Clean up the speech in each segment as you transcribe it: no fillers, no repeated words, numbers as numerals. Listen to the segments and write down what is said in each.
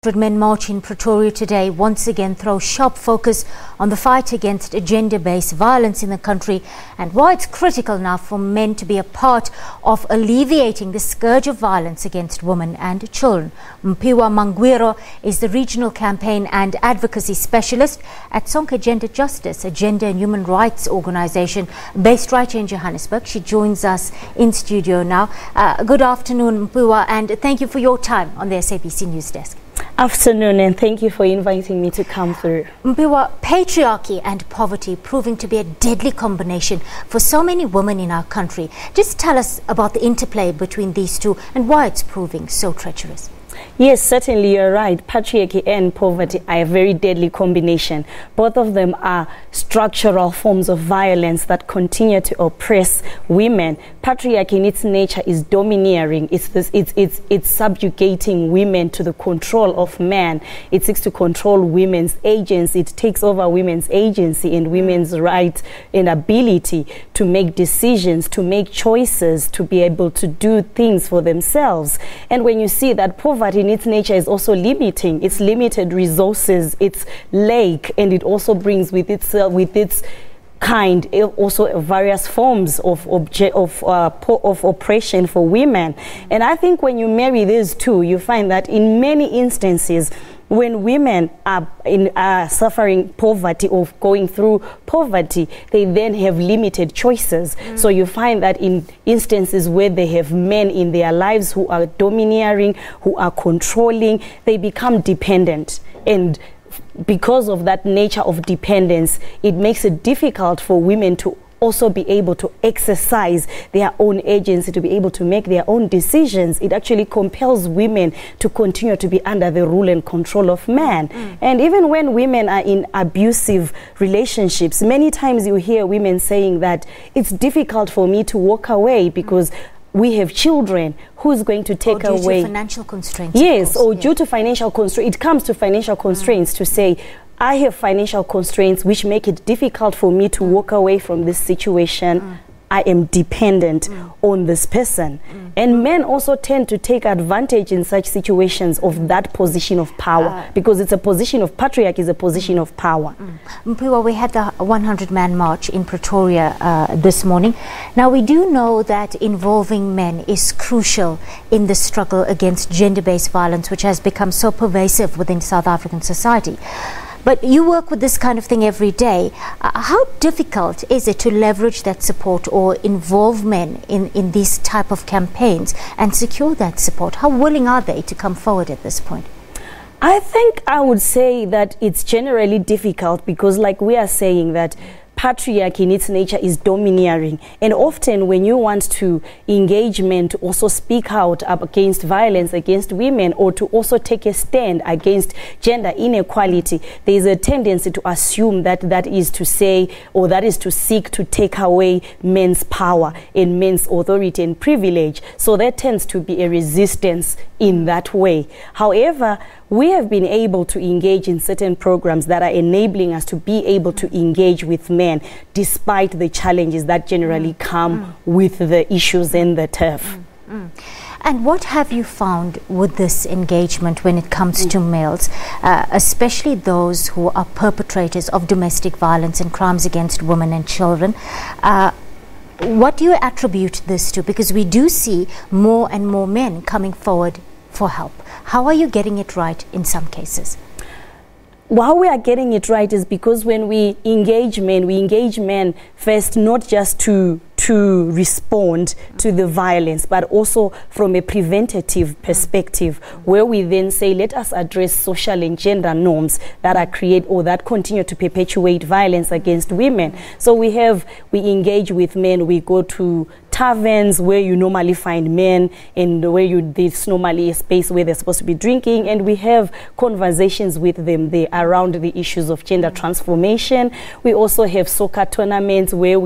Men march in Pretoria today once again throw sharp focus on the fight against gender-based violence in the country and why it's critical now for men to be a part of alleviating the scourge of violence against women and children. Mpiwa Mangwiro is the regional campaign and advocacy specialist at Sonke Gender Justice, a gender and human rights organization based right here in Johannesburg. She joins us in studio now. Good afternoon, Mpiwa, and thank you for your time on the SABC News Desk. Afternoon, and thank you for inviting me to come through. Mpiwa, patriarchy and poverty proving to be a deadly combination for so many women in our country. Just tell us about the interplay between these two and why it's proving so treacherous. Yes, certainly you're right. Patriarchy and poverty are a very deadly combination. Both of them are structural forms of violence that continue to oppress women. Patriarchy in its nature is domineering. It's subjugating women to the control of men. It seeks to control women's agency. It takes over women's agency and women's right and ability to make decisions, to make choices, to be able to do things for themselves. And when you see that poverty in its nature is also limiting, it's limited resources, it's lack, and it also brings with its kind also various forms of oppression for women. And I think when you marry these two, you find that in many instances, when women are suffering poverty or going through poverty, they then have limited choices. So you find that in instances where they have men in their lives who are domineering, who are controlling, they become dependent. And because of that nature of dependence, it makes it difficult for women to also be able to exercise their own agency, to be able to make their own decisions. It actually compels women to continue to be under the rule and control of men. And even when women are in abusive relationships, many times you hear women saying that it's difficult for me to walk away because we have children. Who's going to take away? Due to financial constraints. Yes, or due to financial constraints. It comes to financial constraints to say, I have financial constraints which make it difficult for me to walk away from this situation. I am dependent on this person. And men also tend to take advantage in such situations of that position of power because it's a position of patriarchy, is a position of power. Mpiwa, we had the 100-man march in Pretoria this morning. Now, we do know that involving men is crucial in the struggle against gender-based violence, which has become so pervasive within South African society. But you work with this kind of thing every day. How difficult is it to leverage that support or involve men in these type of campaigns and secure that support? How willing are they to come forward at this point? I think I would say that it's generally difficult because, like we are saying, that patriarchy in its nature is domineering, and often when you want to engage men to also speak out against violence against women or to also take a stand against gender inequality, there is a tendency to assume that that is to say, or that is to seek to take away men's power and men's authority and privilege. So there tends to be a resistance in that way. However, we have been able to engage in certain programs that are enabling us to be able to engage with men despite the challenges that generally come with the issues and the turf. And what have you found with this engagement when it comes to males, especially those who are perpetrators of domestic violence and crimes against women and children? What do you attribute this to? Because we do see more and more men coming forward for help. How are you getting it right in some cases? How we are getting it right is because when we engage men first not just to respond to the violence, but also from a preventative perspective, where we then say, let us address social and gender norms that are that continue to perpetuate violence against women. So we engage with men, we go to taverns where you normally find men and where there's normally a space where they're supposed to be drinking, and we have conversations with them there around the issues of gender transformation. We also have soccer tournaments where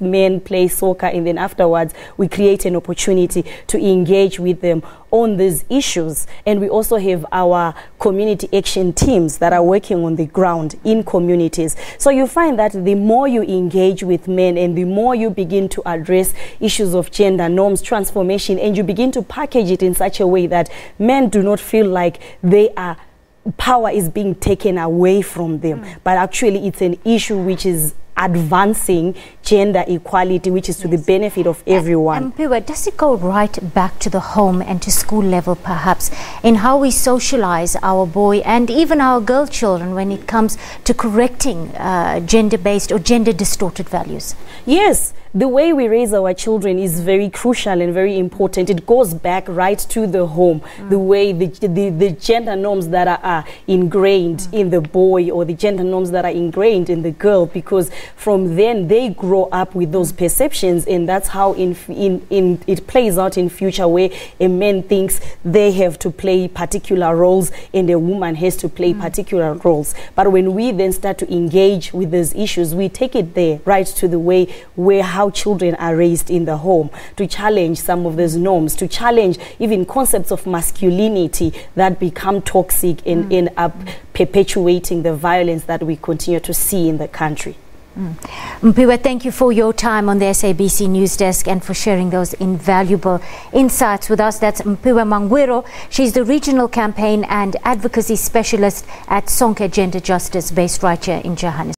men play soccer, and then afterwards we create an opportunity to engage with them on these issues. And we also have our community action teams that are working on the ground in communities. So you find that the more you engage with men and the more you begin to address issues of gender norms transformation, and you begin to package it in such a way that men do not feel like they are power is being taken away from them, but actually it's an issue which is advancing gender equality, which is to the benefit of everyone. Mpiwa, does it go right back to the home and to school level, perhaps, in how we socialize our boy and even our girl children when it comes to correcting gender-based or gender-distorted values? Yes. The way we raise our children is very crucial and very important. It goes back right to the home. The way the gender norms that are ingrained in the boy, or the gender norms that are ingrained in the girl, because from then they grow up with those perceptions, and that's how it plays out in future, where a man thinks they have to play particular roles and a woman has to play particular roles. But when we then start to engage with those issues, we take it there right to the way where how children are raised in the home, to challenge some of those norms, to challenge even concepts of masculinity that become toxic and end up perpetuating the violence that we continue to see in the country. Mpiwa, thank you for your time on the SABC News Desk and for sharing those invaluable insights with us. That's Mpiwa Mangwiro. She's the Regional Campaign and Advocacy Specialist at Sonke Gender Justice, based right here in Johannesburg.